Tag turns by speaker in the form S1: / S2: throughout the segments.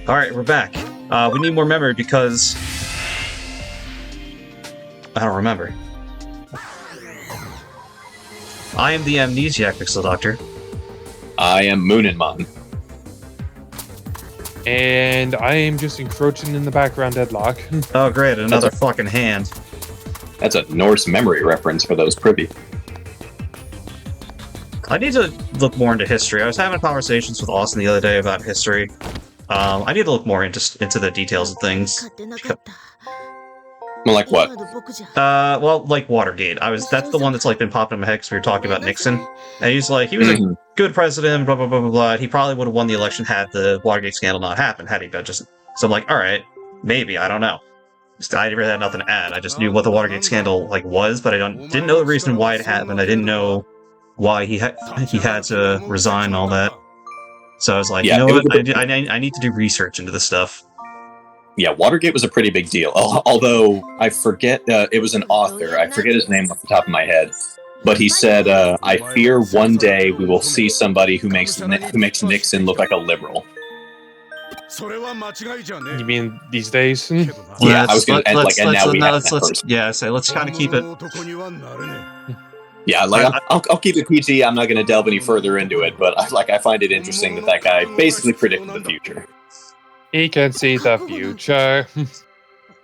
S1: Alright, we're back. We need more memory because... I don't remember. I am the amnesiac pixel doctor.
S2: I am Mooninmon.
S3: And I am just encroaching in the background deadlock.
S1: Oh great, another fucking hand.
S2: That's a Norse memory reference for those privy.
S1: I need to look more into history. I was having conversations with Austin the other day about history. I need to look more into the details of things.
S2: Well, like what?
S1: Well, like Watergate. That's the one that's like been popping in my head because we were talking about Nixon. And he's like, he was a good president, blah, blah, blah, blah, blah. He probably would have won the election had the Watergate scandal not happened, had he been just... So I'm like, alright, maybe, I don't know. I really had nothing to add. I just knew what the Watergate scandal like was, but I didn't know the reason why it happened. I didn't know why he had to resign and all that. So I was like,
S2: yeah,
S1: you know what? I need to do research into this stuff.
S2: Yeah, Watergate was a pretty big deal. Although I forget, it was an author. I forget his name off the top of my head. But he said, "I fear one day we will see somebody who makes Nixon look like a liberal."
S3: You mean these days?
S2: Yeah, I was going to end like, and now we have that person.
S1: Yeah, so let's kind of keep it.
S2: Yeah, like I'll keep it PG. I'm not going to delve any further into it, but I find it interesting that guy basically predicted the future.
S3: He can see the future.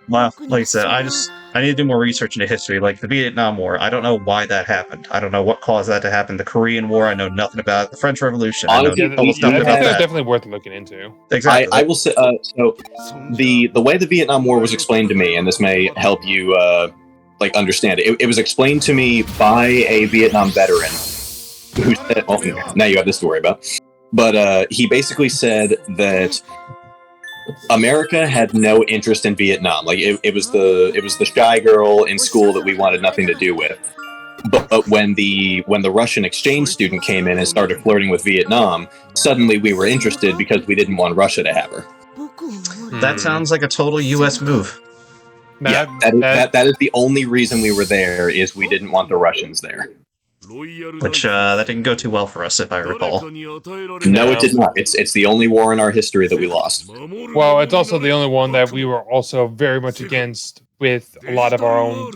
S1: Well, like I said, I need to do more research into history, like the Vietnam War. I don't know why that happened. I don't know what caused that to happen. The Korean War, I know nothing about. The French Revolution, I know almost nothing about that.
S3: Definitely worth looking into.
S1: Exactly.
S2: I will say, so the way the Vietnam War was explained to me, and this may help you like understand it. It was explained to me by a Vietnam veteran who said, well, now you have this to worry about. But he basically said that America had no interest in Vietnam. Like it was the shy girl in school that we wanted nothing to do with. But when the Russian exchange student came in and started flirting with Vietnam, suddenly we were interested because we didn't want Russia to have her.
S1: That sounds like a total U.S. move.
S2: That is the only reason we were there, is we didn't want the Russians there.
S1: Which, that didn't go too well for us, if I recall.
S2: No, it did not. It's the only war in our history that we lost.
S3: Well, it's also the only one that we were also very much against with a lot of our own...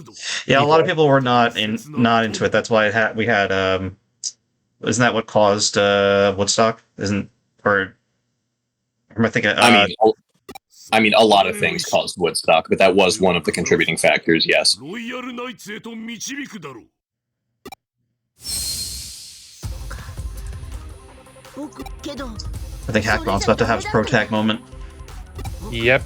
S1: Yeah, a lot of people were not into it. That's why we had, isn't that what caused, Woodstock? Am I thinking...
S2: I mean, a lot of things caused Woodstock, but that was one of the contributing factors, yes.
S1: I think Hackbon's about to have his pro-tag moment.
S3: Yep.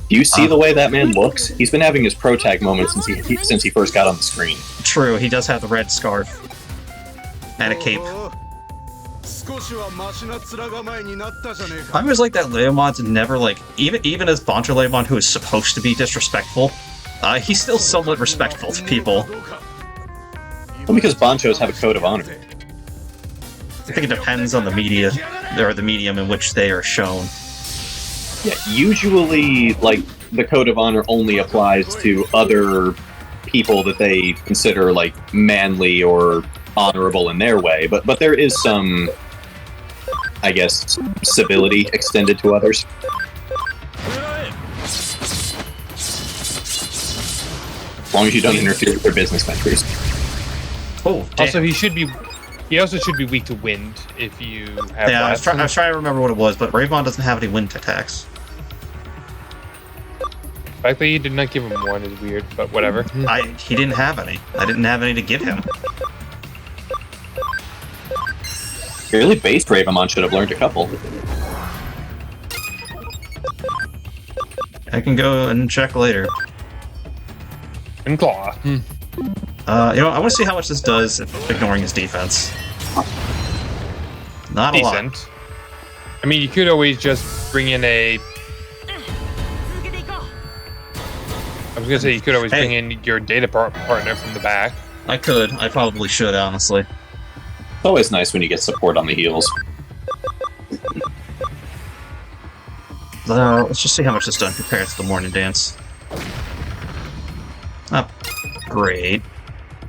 S2: Do you see the way that man looks? He's been having his pro-tag moment since he first got on the screen.
S1: True, he does have the red scarf. And a cape. I always like that Leomon's never, like, even as Bancho Leomon, who is supposed to be disrespectful, he's still somewhat respectful to people.
S2: Well, because Banchos have a code of honor.
S1: I think it depends on the media, or the medium in which they are shown.
S2: Yeah, usually, like, the code of honor only applies to other people that they consider, like, manly or honorable in their way, but there is some, I guess, civility extended to others. As long as you don't interfere with their business ventures.
S1: Oh, damn.
S3: Also, he also should be weak to wind if you have
S1: Yeah,
S3: that.
S1: I was trying to remember what it was, but Ravon doesn't have any wind attacks.
S3: The fact that you did not give him one is weird, but whatever.
S1: He didn't have any. I didn't have any to give him.
S2: Really, based Ravamon should have learned a couple.
S1: I can go and check later.
S3: And claw.
S1: You know, I want to see how much this does ignoring his defense. Not a lot.
S3: I mean, you could always just bring in a... I was gonna say, you could always bring in your data partner from the back.
S1: I could. I probably should, honestly.
S2: It's always nice when you get support on the heels.
S1: Let's just see how much this done compared to the morning dance. Oh, great.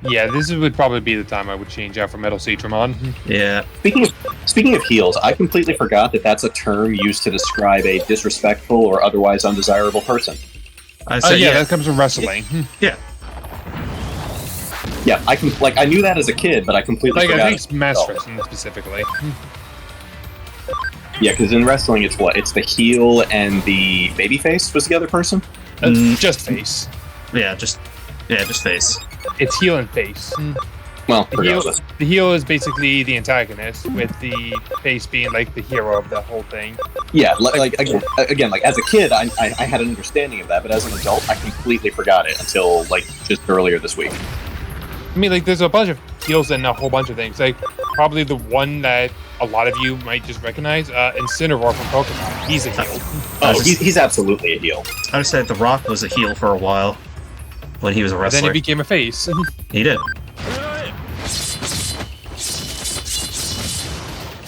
S3: Yeah, this would probably be the time I would change out for Metal Citramon.
S1: Yeah.
S2: Speaking of heels, I completely forgot that that's a term used to describe a disrespectful or otherwise undesirable person.
S3: Yeah, that comes from wrestling.
S1: Yeah.
S2: Yeah, I knew that as a kid, but I completely
S3: Like,
S2: forgot.
S3: I think smash wrestling specifically.
S2: Yeah, because in wrestling, it's what? It's the heel and the babyface was the other person?
S3: Just face.
S1: Yeah, just face.
S3: It's heel and face.
S2: Well,
S3: The heel is basically the antagonist, with the face being like the hero of the whole thing.
S2: Yeah, again, like as a kid, I had an understanding of that, but as an adult, I completely forgot it until like just earlier this week.
S3: I mean, like, there's a bunch of heels and a whole bunch of things. Like, probably the one that a lot of you might just recognize, Incineroar from Pokemon. He's a heel.
S2: Oh, he's absolutely a heel.
S1: I would say The Rock was a heel for a while when he was a wrestler.
S3: Then he became a face.
S1: He did.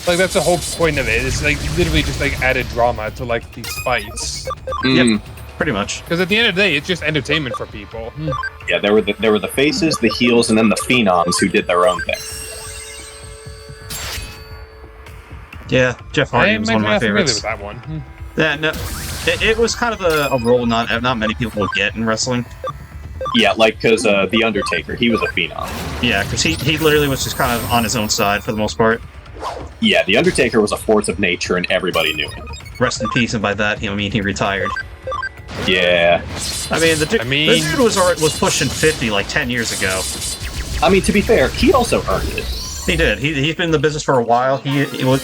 S3: Like, that's the whole point of it. It's like literally just like added drama to like these fights.
S1: Yep, pretty much.
S3: Because at the end of the day, it's just entertainment for people.
S2: Yeah, there were the faces, the heels, and then the phenoms who did their own thing.
S1: Yeah, Jeff Hardy was one of my favorites.
S3: With that one.
S1: Yeah, no, it was kind of a role not many people would get in wrestling.
S2: Yeah, like because the Undertaker, he was a phenom.
S1: Yeah, because he literally was just kind of on his own side for the most part.
S2: Yeah, the Undertaker was a force of nature, and everybody knew it.
S1: Rest in peace, and by that, he retired.
S2: Yeah.
S1: I mean, the dude was pushing 50 like 10 years ago.
S2: I mean, to be fair, he also earned it.
S1: He did. He's been in the business for a while. He was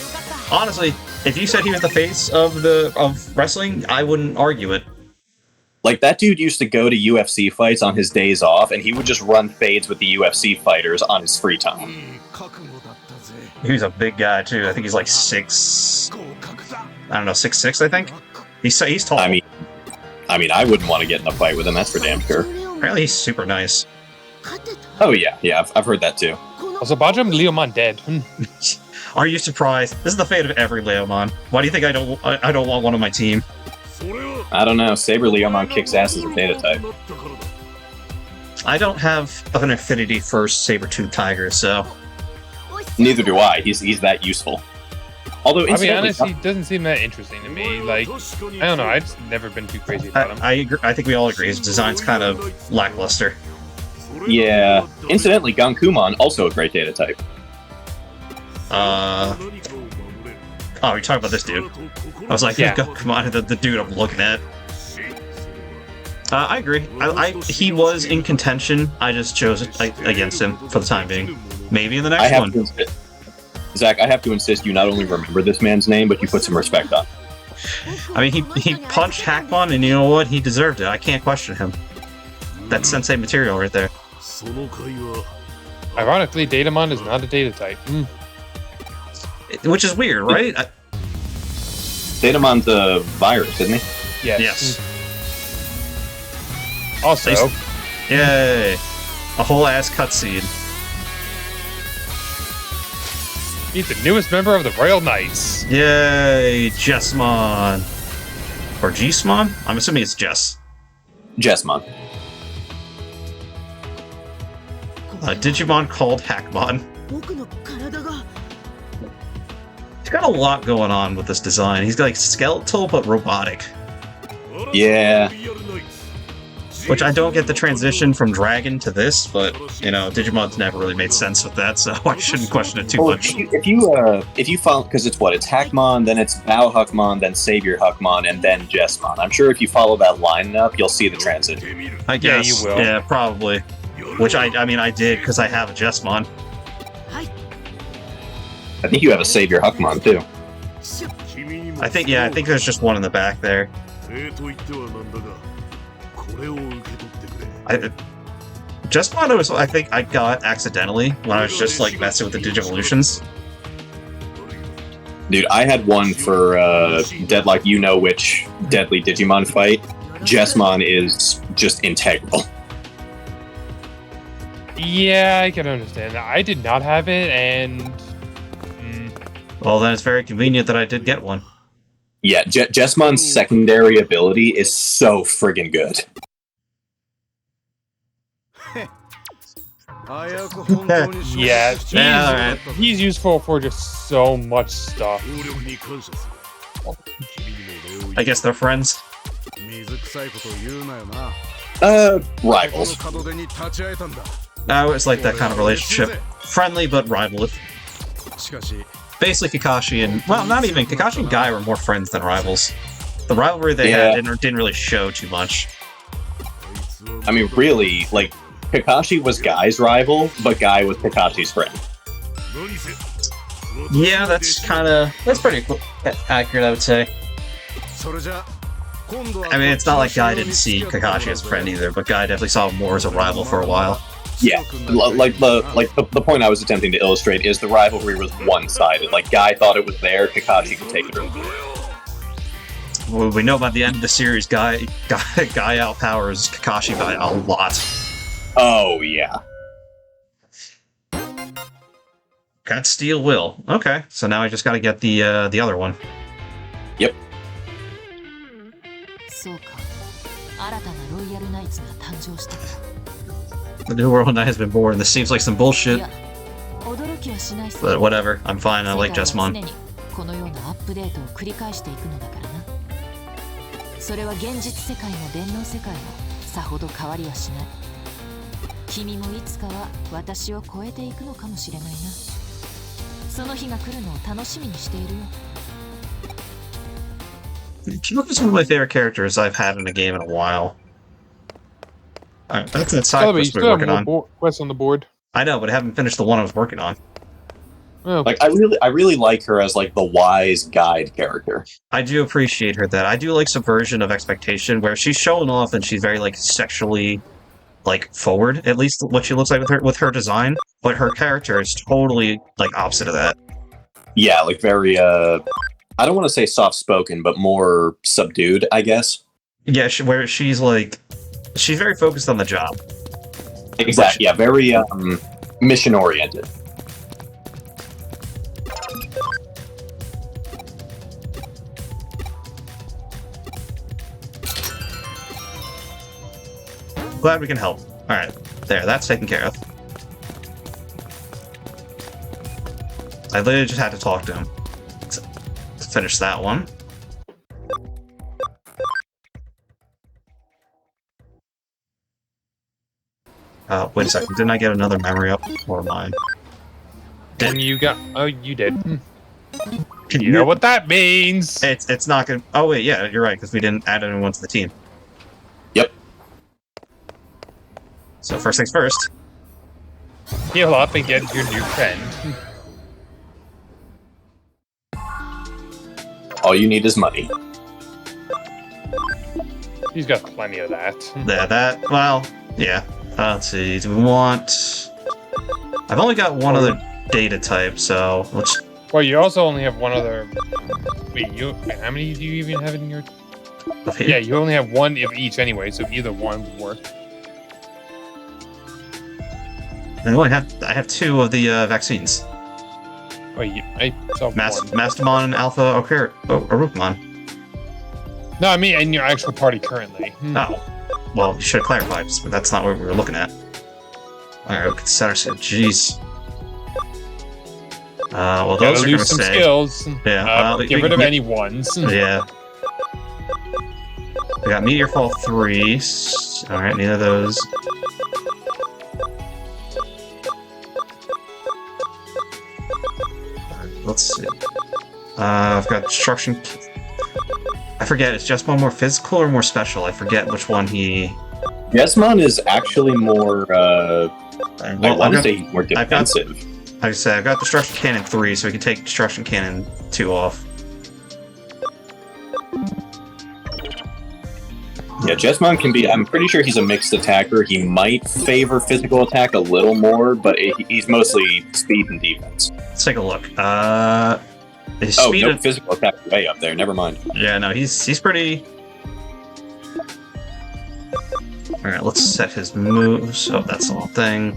S1: honestly, if you said he was the face of wrestling, I wouldn't argue it.
S2: Like, that dude used to go to UFC fights on his days off, and he would just run fades with the UFC fighters on his free time.
S1: He was a big guy too. I think he's like 6'6", I think. He's tall.
S2: I mean, I wouldn't want to get in a fight with him. That's for damn sure.
S1: Apparently, he's super nice.
S2: Oh yeah, I've heard that too.
S3: Also, Bajram Leomon dead.
S1: Are you surprised? This is the fate of every Leomon. Why do you think I don't want one on my team?
S2: I don't know. Saber Leomon kicks ass as a data type.
S1: I don't have an affinity for Saber-tooth Tiger, so
S2: neither do I. He's that useful. Although,
S3: I mean, honestly, he doesn't seem that interesting to me. Like, I don't know. I've just never been too crazy about him.
S1: I agree. I think we all agree his design's kind of lackluster.
S2: Yeah. Incidentally, Gankumon, also a great data type.
S1: Oh, you're talking about this dude. I was like, yeah, come on, the dude I'm looking at. I agree. He was in contention. I just chose it against him for the time being. Maybe in the next one.
S2: Zach, I have to insist you not only remember this man's name, but you put some respect on.
S1: I mean, he punched Hackmon, and you know what? He deserved it. I can't question him. That's sensei material right there.
S3: Ironically, Datamon is not a data type.
S1: Which is weird, right?
S2: Datamon's a virus, isn't he?
S1: Yes.
S3: Also,
S1: yay! A whole ass cutscene.
S3: He's the newest member of the Royal Knights.
S1: Yay, Jessmon. Or Gsmon? I'm assuming it's Jess.
S2: Jessmon.
S1: Digimon called Hackmon. He's got a lot going on with this design. He's like skeletal but robotic.
S2: Yeah.
S1: Which I don't get the transition from Dragon to this, but you know, Digimon's never really made sense with that, so I shouldn't question it too much.
S2: If you follow, because it's Hackmon, then it's Bao Huckmon, then Savior Huckmon, and then Jessmon. I'm sure if you follow that lineup, you'll see the transition.
S1: I guess.
S3: Yeah, you will.
S1: Yeah, probably. Which I mean I did because I have a Jessmon.
S2: I think you have a Savior Huckmon too.
S1: I think there's just one in the back there. Jessmon I think I got accidentally when I was just like messing with the Digivolutions.
S2: Dude, I had one for Deadlock, you know which deadly Digimon fight. Jessmon is just integral.
S3: Yeah, I can understand that. I did not have it, and
S1: well, then it's very convenient that I did get one.
S2: Yeah, Jessmon's secondary ability is so friggin' good.
S3: Yeah,
S1: Yeah,
S3: he's useful for just so much stuff.
S1: I guess they're friends.
S2: Rivals.
S1: I always like that kind of relationship. Friendly, but rival. Basically, Kakashi and... Well, not even. Kakashi and Guy were more friends than rivals. The rivalry they had didn't really show too much.
S2: I mean, really, like, Kakashi was Guy's rival, but Guy was Kakashi's friend.
S1: Yeah, that's pretty accurate, I would say. I mean, it's not like Guy didn't see Kakashi as a friend either, but Guy definitely saw him more as a rival for a while.
S2: Yeah, the point I was attempting to illustrate is the rivalry was one-sided. Like, Guy thought it was there, Kakashi could take it or leave it.
S1: Well, we know by the end of the series, Guy outpowers Kakashi by a lot.
S2: Oh, yeah.
S1: Got Steel Will. Okay, so now I just gotta get the other one.
S2: Yep.
S1: The new Royal Knight has been born. This seems like some bullshit. But whatever, I'm fine, I like Jessamon.
S4: それは現実世界も電脳世界もさほど変わりはしない。君もいつかは私を超えていくのかもしれないな。その日が来るのを楽しみにしているよ。
S1: Kinuka's one of my favorite characters I've had in a game in a while. Alright, that's that side quest we're working on.
S3: Quests on the board.
S1: I know, but I haven't finished the one I was working on.
S3: Oh.
S2: Like, I really like her as, like, the wise guide character.
S1: I do appreciate her that. I do like Subversion of Expectation, where she's showing off and she's very, like, sexually, like, forward, at least what she looks like with her design, but her character is totally, like, opposite of that.
S2: Yeah, like, very, I don't want to say soft-spoken, but more subdued, I guess.
S1: Yeah, where she's, like, she's very focused on the job.
S2: Exactly, yeah, very, mission-oriented.
S1: Glad we can help. Alright, there, that's taken care of. I literally just had to talk to him to finish that one. Wait a second, didn't I get another memory up? Or mine?
S3: And you got... Oh, you did. You know what that means!
S1: It's not gonna... Oh wait, yeah, you're right, because we didn't add anyone to the team.
S2: Yep.
S1: So first things first.
S3: Heal up and get your new friend.
S2: All you need is money.
S3: He's got plenty of that.
S1: Yeah, well, yeah. Let's see, do we want... I've only got one other data type, so let's...
S3: Well, you also only have one other... Wait, how many do you even have in your... Yeah, you only have one of each anyway, so either one would work.
S1: I have two of the vaccines.
S3: Oh, I saw one.
S1: Mastamon and Alpha Arukmon.
S3: No, I mean in your actual party currently.
S1: Oh. Well, you should have clarified, but that's not what we were looking at. Alright, we can set ourselves. Jeez. Well, those are
S3: lose
S1: gonna
S3: some
S1: stay.
S3: skills.
S1: Yeah.
S3: Get rid of any ones.
S1: Yeah. We got Meteor Fall 3. Alright, neither of those. Let's see. I've got Destruction. I forget, it's just one more physical or more special? I forget which one he...
S2: Jessamon is actually more, I want to say more defensive.
S1: Like I said, I've got Destruction Cannon 3, so we can take Destruction Cannon 2 off.
S2: Yeah, Jessamon can be... I'm pretty sure he's a mixed attacker. He might favor physical attack a little more, but he's mostly speed and defense.
S1: Let's take a look. His
S2: oh,
S1: speed
S2: no,
S1: and...
S2: physical attack way up there. Never mind.
S1: Yeah, no, he's pretty... Alright, let's set his moves. Oh, that's the whole thing.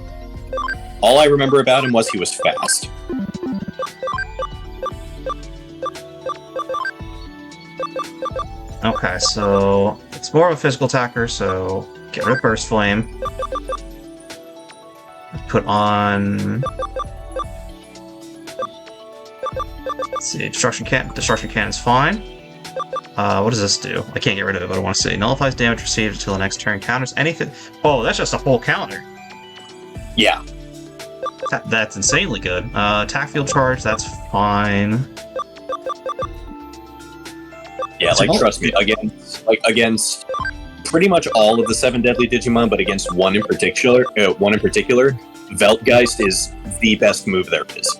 S2: All I remember about him was he was fast.
S1: Okay, so it's more of a physical attacker, so get rid of Burst Flame. put on. Let's see, destruction cannon's fine. What does this do? I can't get rid of it, but I want to see. Nullifies damage received until the next turn. Counters anything. Oh, that's just a whole counter.
S2: Yeah.
S1: That's insanely good. Attack field charge, that's fine.
S2: Yeah, like trust me, against pretty much all of the 7 deadly Digimon, but against one in particular, Veltgeist is the best move there is.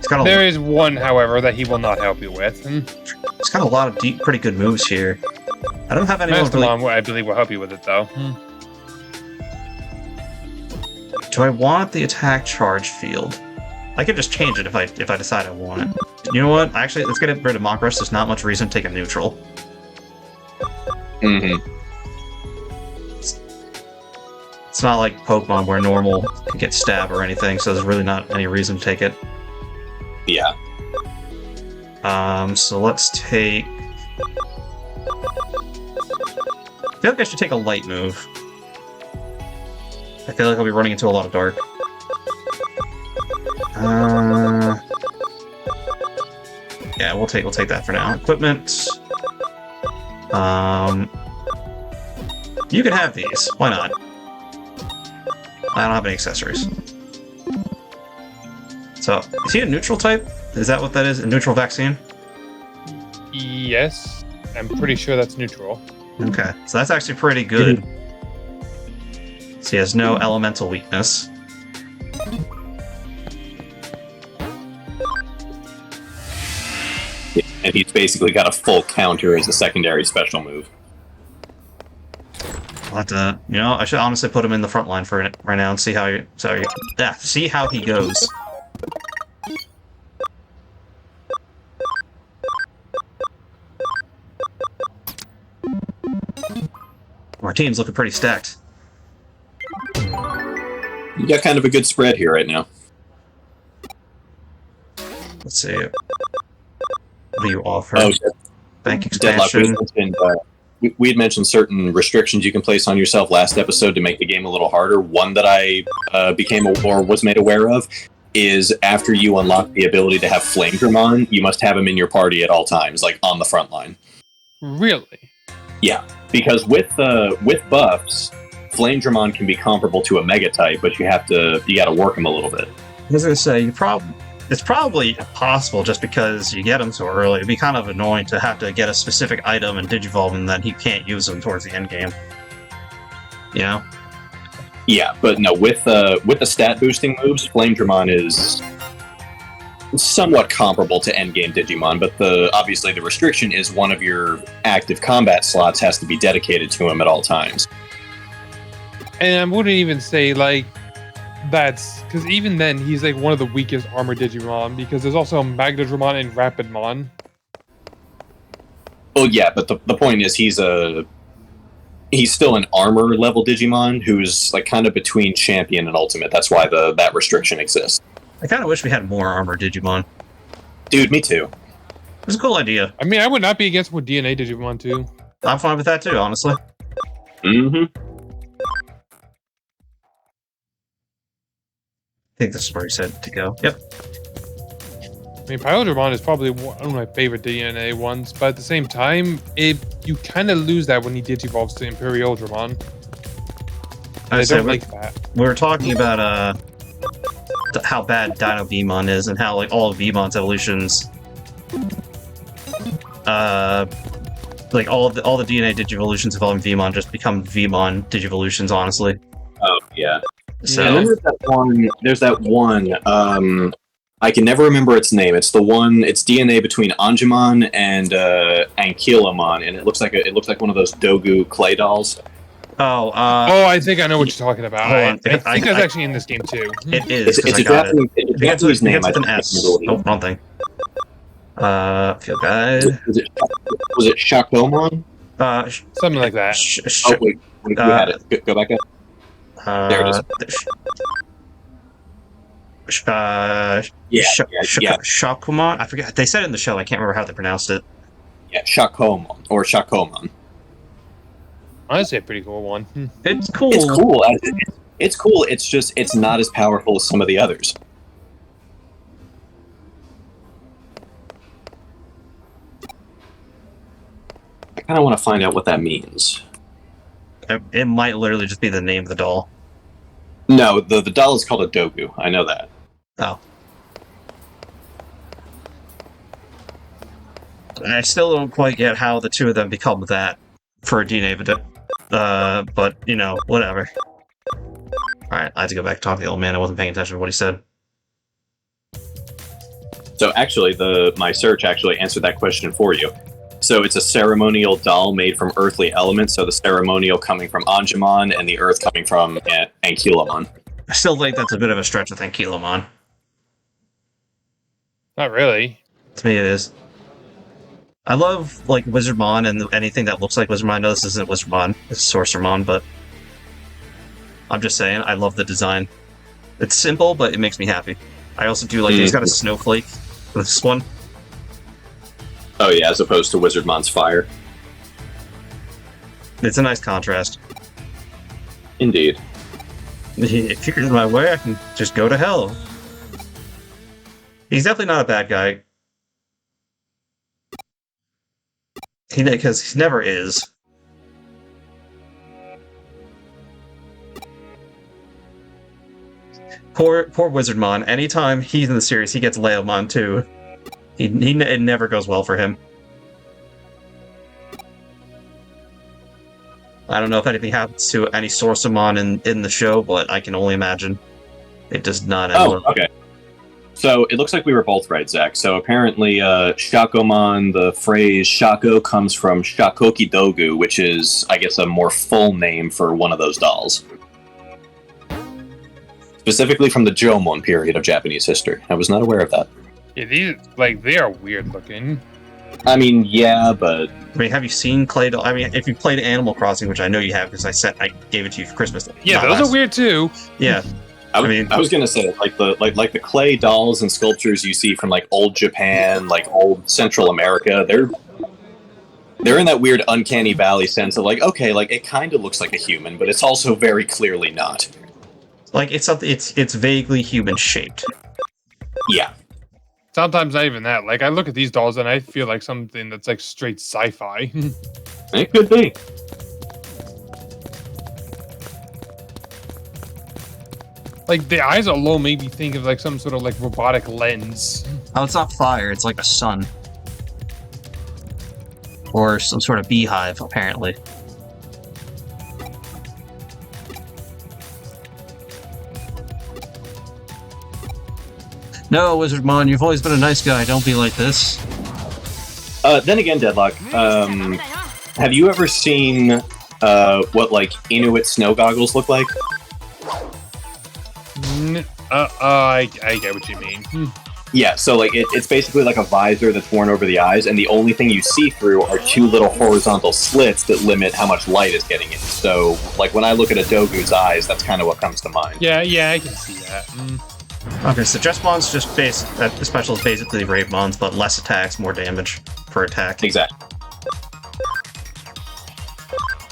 S3: There is one, however, that he will not help you with.
S1: It's got a lot of deep, pretty good moves here. I don't have anyone
S3: really... I believe will help you with it, though.
S1: Do I want the attack charge field? I could just change it if I decide I want it. You know what? Actually, let's get rid of Mokrush. There's not much reason to take a neutral.
S2: Mm-hmm.
S1: It's not like Pokemon where normal can get stab or anything, so there's really not any reason to take it.
S2: Yeah.
S1: So let's take... I feel like I should take a light move. I feel like I'll be running into a lot of dark. Yeah, we'll take that for now. Equipment. You can have these. Why not? I don't have any accessories. So, is he a neutral type? Is that what that is? A neutral vaccine?
S3: Yes. I'm pretty sure that's neutral.
S1: Okay, so that's actually pretty good. So he has no elemental weakness.
S2: And he's basically got a full counter as a secondary special move.
S1: I'll have to, I should honestly put him in the front line for it right now and see how see how he goes. Our team's looking pretty stacked.
S2: You got kind of a good spread here right now.
S1: Let's see. What do you offer?
S2: Oh,
S1: Bank expansion.
S2: We had mentioned certain restrictions you can place on yourself last episode to make the game a little harder. One that I was made aware of is after you unlock the ability to have Flame Digimon, you must have him in your party at all times, like on the front line.
S3: Really?
S2: Yeah, because with buffs, Flame Digimon can be comparable to a Mega type, but you gotta work him a little bit.
S1: I was gonna say it's probably impossible just because you get him so early. It'd be kind of annoying to have to get a specific item and digivolve and then he can't use them towards the end game. You know?
S2: Yeah, but no, with the stat boosting moves, Flame Digimon is somewhat comparable to endgame Digimon, but obviously the restriction is one of your active combat slots has to be dedicated to him at all times.
S3: And I wouldn't even say that's because even then he's like one of the weakest armored Digimon because there's also Magdadramon and Rapidmon.
S2: Well, yeah, but the point is he's still an armor level Digimon who's like kind of between champion and ultimate. That's why that restriction exists.
S1: I kind of wish we had more armored Digimon.
S2: Dude, me too.
S1: It was a cool idea.
S3: I mean, I would not be against with DNA Digimon too.
S1: I'm fine with that too, honestly.
S2: Mm-hmm.
S1: I think this is where he said to go. Yep.
S3: I mean, Pyrodramon is probably one of my favorite DNA ones, but at the same time, you kind of lose that when he digivolves to Imperial Dramon. I don't like that.
S1: We were talking about how bad Dino Beamon is and how like all of Beamon's evolutions, like all the DNA Digivolutions involving Veemon just become Veemon Digivolutions. Honestly.
S2: Oh yeah.
S1: So
S2: yeah, there's that one. I can never remember its name. It's DNA between Anjumon and Ankylomon, and it looks like one of those Dogu clay dolls.
S1: Oh,
S3: I think I know what you're talking about. I think that's actually in this game too.
S1: It is.
S2: It's a Japanese name.
S1: It's an S. Oh, wrong thing. Field guide.
S2: Was it Shakomon?
S3: Something like that.
S2: Oh wait, we had it. Go back up. There it is.
S1: Shakumon? I forget. They said it in the show. I can't remember how they pronounced it.
S2: Yeah, Shakomon or Shakomon.
S3: Honestly, a pretty cool one.
S1: It's cool.
S2: It's cool. It's cool. It's just it's not as powerful as some of the others. I kind of want to find out what that means.
S1: It might literally just be the name of the doll.
S2: No, the doll is called a Dogu. I know that.
S1: Oh. I still don't quite get how the two of them become that for a DNA but, you know, whatever. Alright, I had to go back and talk to the old man. I wasn't paying attention to what he said.
S2: So actually, my search actually answered that question for you. So it's a ceremonial doll made from earthly elements, so the ceremonial coming from Anjumon and the earth coming from Ankylamon.
S1: I still think that's a bit of a stretch to think Kilomon.
S3: Not really.
S1: To me, it is. I love, like, Wizardmon and anything that looks like Wizardmon. I know this isn't Wizardmon, it's Sorcerermon, but I'm just saying, I love the design. It's simple, but it makes me happy. I also do like he's got a snowflake with this one.
S2: Oh yeah, as opposed to Wizardmon's fire.
S1: It's a nice contrast.
S2: Indeed.
S1: If you're in my way, I can just go to hell. He's definitely not a bad guy. Because he never is. Poor Wizardmon. Anytime he's in the series, he gets Leomon too. It never goes well for him. I don't know if anything happens to any Sorceremon in the show, but I can only imagine it does not end well.
S2: Okay. So it looks like we were both right, Zach. So apparently, Shakomon, the phrase Shako comes from Shakoki Dogu, which is, I guess, a more full name for one of those dolls. Specifically from the Jomon period of Japanese history. I was not aware of that.
S3: Yeah, these, like, they are weird looking.
S2: I mean, yeah, but...
S1: I mean, have you seen Clay doll? I mean, if you played Animal Crossing, which I know you have because I gave it to you for Christmas.
S3: Yeah, those are weird too.
S1: Yeah.
S2: I was gonna say like the clay dolls and sculptures you see from like old Japan, like old Central America, they're in that weird uncanny valley sense of like, okay, like it kind of looks like a human, but it's also very clearly not.
S1: Like it's something, it's vaguely human shaped.
S2: Yeah.
S3: Sometimes not even that. Like I look at these dolls and I feel like something that's like straight sci-fi.
S2: It could be.
S3: Like the eyes alone made me think of like some sort of like robotic lens.
S1: Oh, it's not fire, it's like a sun. Or some sort of beehive, apparently. No, Wizardmon, you've always been a nice guy. Don't be like this.
S2: Then again, Deadlock, have you ever seen what like Inuit snow goggles look like?
S3: I get what you mean.
S2: Yeah, so like it's basically like a visor that's worn over the eyes, and the only thing you see through are two little horizontal slits that limit how much light is getting in. So, like when I look at a Dogu's eyes, that's kind of what comes to mind.
S3: Yeah, I can see that.
S1: Okay, so Jesmon's just that special is basically Ravemon's, but less attacks, more damage per attack.
S2: Exactly.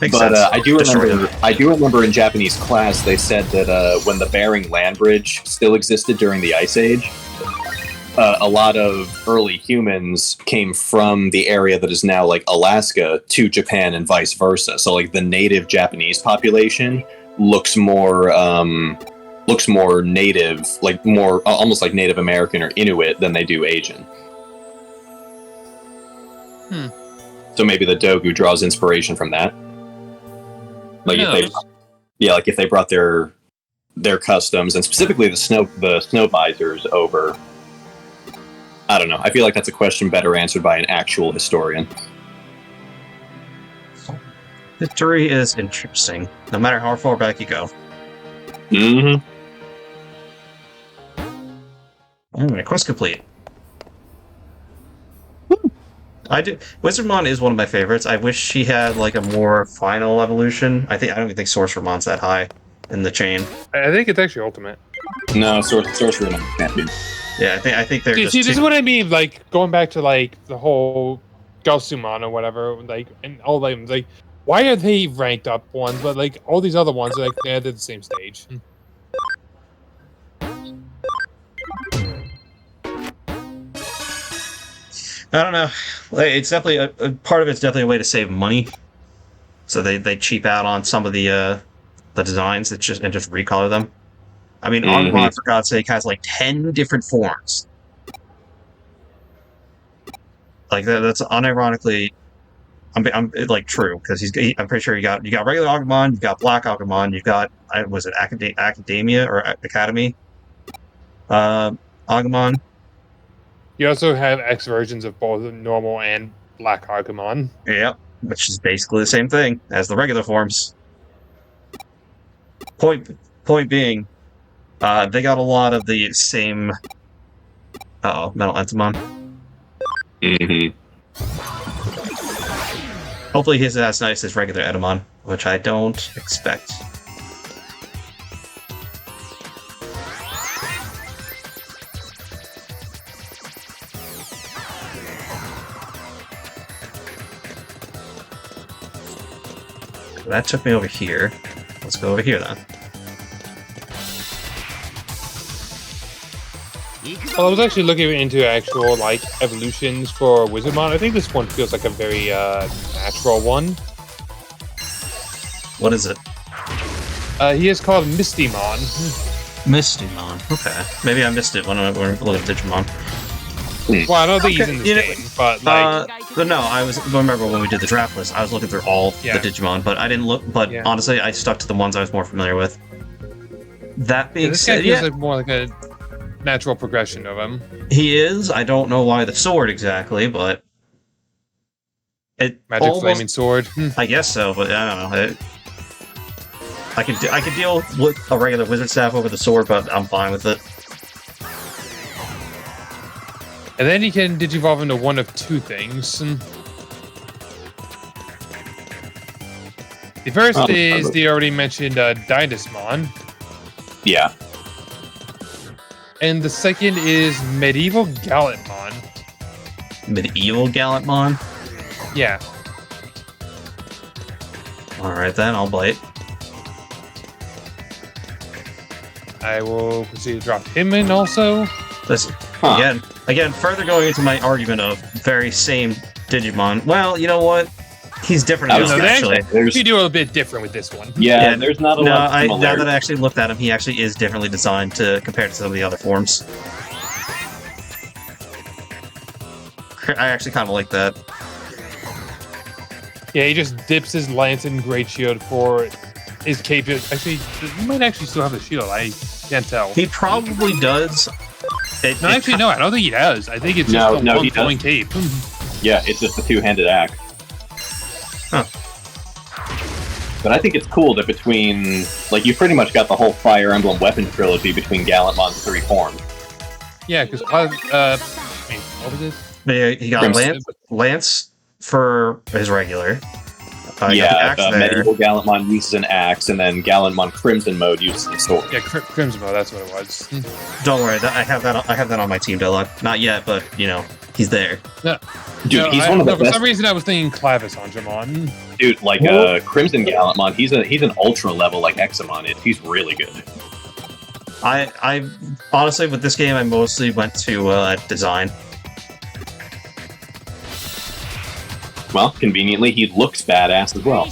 S1: Makes
S2: but
S1: sense.
S2: I do remember in Japanese class they said that when the Bering Land Bridge still existed during the Ice Age, a lot of early humans came from the area that is now like Alaska to Japan and vice versa. So like the native Japanese population looks more native, like more almost like Native American or Inuit than they do Asian. So maybe the Dogu draws inspiration from that. Like if they brought their customs and specifically the snow visors over. I don't know. I feel like that's a question better answered by an actual historian.
S1: History is interesting, no matter how far back you go.
S2: Mm-hmm.
S1: Anyway, quest complete. I do. Wizardmon is one of my favorites. I wish she had like a more final evolution. I don't even think Sorcerermon's that high in the chain.
S3: I think it's actually ultimate.
S2: No, Sorcerer can't be.
S1: Yeah, I think they're
S3: See, this is what I mean. Like going back to like the whole Gaussumon or whatever, like and all them. Like Why are they ranked up ones, but like all these other ones, like they're the same stage?
S1: I don't know. Like, it's definitely a part of it's definitely a way to save money. So they cheap out on some of the designs and just recolor them. I mean, Agumon, for God's sake, has like 10 different forms. Like that's unironically, I'm like true because I'm pretty sure you got regular Agumon, you got Black Agumon, you got was it Academia or Academy Agumon.
S3: You also have X versions of both normal and Black Agumon.
S1: Yep, which is basically the same thing as the regular forms. Point being, they got a lot of the same. Metal Entomon. Hopefully he's as nice as regular Entomon, which I don't expect. That took me over here. Let's go over here then.
S3: Well, I was actually looking into actual like evolutions for Wizardmon. I think this one feels like a very natural one.
S1: What is it?
S3: He is called Mistymon.
S1: Mistymon. Okay. Maybe I missed it when I looking at Digimon.
S3: Well, I don't think he's in this game, but like...
S1: But no, remember when we did the draft list, I was looking through all the Digimon, but I didn't look, honestly, I stuck to the ones I was more familiar with. That being
S3: this guy
S1: said,
S3: feels like more like a natural progression of him.
S1: He is. I don't know why the sword exactly, but...
S3: Magic flaming sword.
S1: I guess so, but I don't know. I could deal with a regular wizard staff over the sword, but I'm fine with it.
S3: And then he can digivolve into one of two things. The first is the already mentioned Dynasmon.
S2: Yeah.
S3: And the second is Medieval Gallantmon.
S1: Medieval Gallantmon?
S3: Yeah.
S1: Alright then, I'll bite.
S3: I will proceed to drop him in also.
S1: Listen, again, further going into my argument of very same Digimon. Well, you know what? He's different enough, actually.
S3: You do a bit different with this one.
S2: Yeah, there's not a lot of similarities.
S1: Now that I actually looked at him, he actually is differently designed compared to some of the other forms. I actually kind of like that.
S3: Yeah, he just dips his lance in Great Shield for his cape. Actually, he might actually still have the shield. I can't tell.
S1: He probably does.
S3: No, I don't think he does. I think it's just a one flowing cape.
S2: Yeah, it's just a two-handed axe.
S1: Huh.
S2: But I think it's cool that between, like, you pretty much got the whole Fire Emblem weapon trilogy between Gallantmon's three forms.
S3: Yeah, because what was it?
S1: Yeah, he got Lance for his regular.
S2: Medieval Gallantmon uses an axe, and then Gallantmon Crimson Mode uses a sword.
S3: Yeah, Crimson Mode, that's what it was.
S1: Don't worry, I have that on my team dialogue. Not yet, but you know, he's there.
S3: No.
S2: Dude, he's one of the best.
S3: For some reason, I was thinking Clavis on Dramon.
S2: Dude, like Crimson Gallantmon, he's an ultra level like Hexamon is. He's really good.
S1: I honestly, with this game, I mostly went to design.
S2: Well, conveniently, he looks badass as well.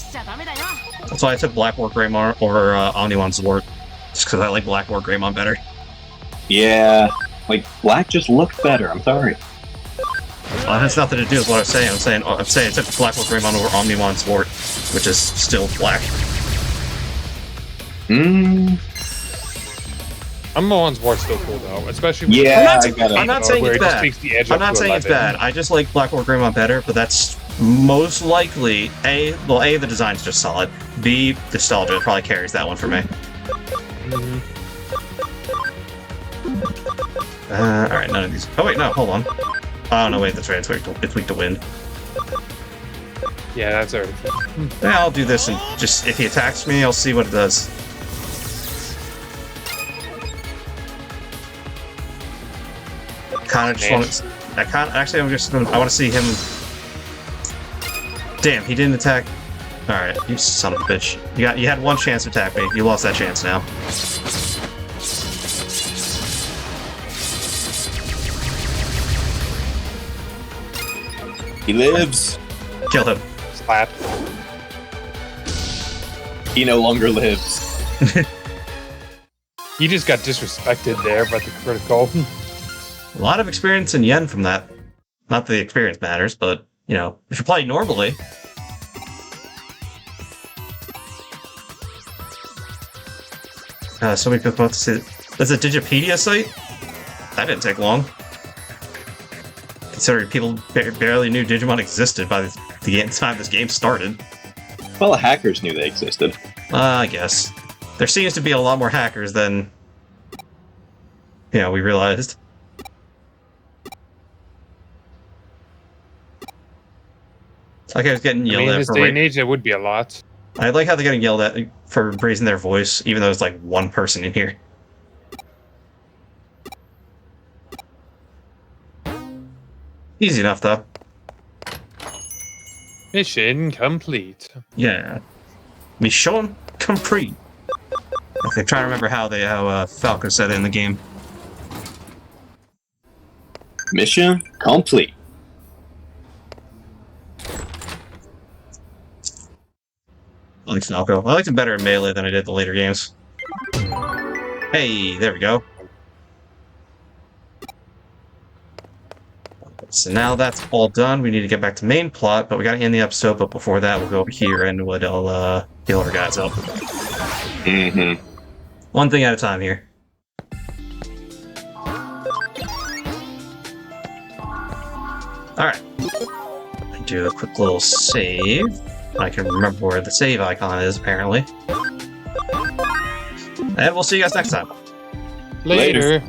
S1: That's why I took Black War Greymon over Omnimon's Sword. Just because I like Black War Greymon better.
S2: Yeah, like, Black just looked better, I'm sorry.
S1: Well, that has nothing to do with what I'm saying. I'm saying I took Black War Greymon over Omnimon's Sword, which is still black.
S3: Omnimon's Sword's still cool, though. Especially
S1: I'm not saying it's bad. I'm not saying it's bad. I just like Black War Greymon better, but that's most likely A, the design's just solid. B, nostalgia probably carries that one for me. Alright, none of these. Oh wait, no, hold on. Oh no, wait, that's right, it's weak to wind.
S3: Yeah, that's already.
S1: Yeah, I'll do this and just, if he attacks me, I'll see what it does. Kinda just want to... I want to see him... Damn, he didn't attack... Alright, you son of a bitch. You had one chance to attack me. You lost that chance now.
S2: He lives.
S1: Kill him.
S3: Slap.
S2: He no longer lives.
S3: He just got disrespected there by the critical.
S1: A lot of experience in yen from that. Not that the experience matters, but, you know, if you play normally... so we could both see... There's a Digipedia site? That didn't take long. Considering people barely knew Digimon existed by the time this game started.
S2: Well, the hackers knew they existed.
S1: I guess. There seems to be a lot more hackers than... we realized. It's like I was getting yelled
S3: in
S1: at
S3: this
S1: for...
S3: day and age, it would be a lot.
S1: I like how they're getting yelled at for raising their voice, even though there's like one person in here. Easy enough, though.
S3: Mission complete.
S1: Yeah. Mission complete. I'm trying to remember how Falco said it in the game.
S2: Mission complete.
S1: I like Falco. I liked him better in Melee than I did the later games. Hey, there we go. So now that's all done. We need to get back to main plot, but we gotta end the episode. But before that, we'll go over here and we'll heal our guys up.
S2: Mm-hmm.
S1: One thing at a time here. Alright. Do a quick little save. I can remember where the save icon is, apparently. And we'll see you guys next time.
S3: Later.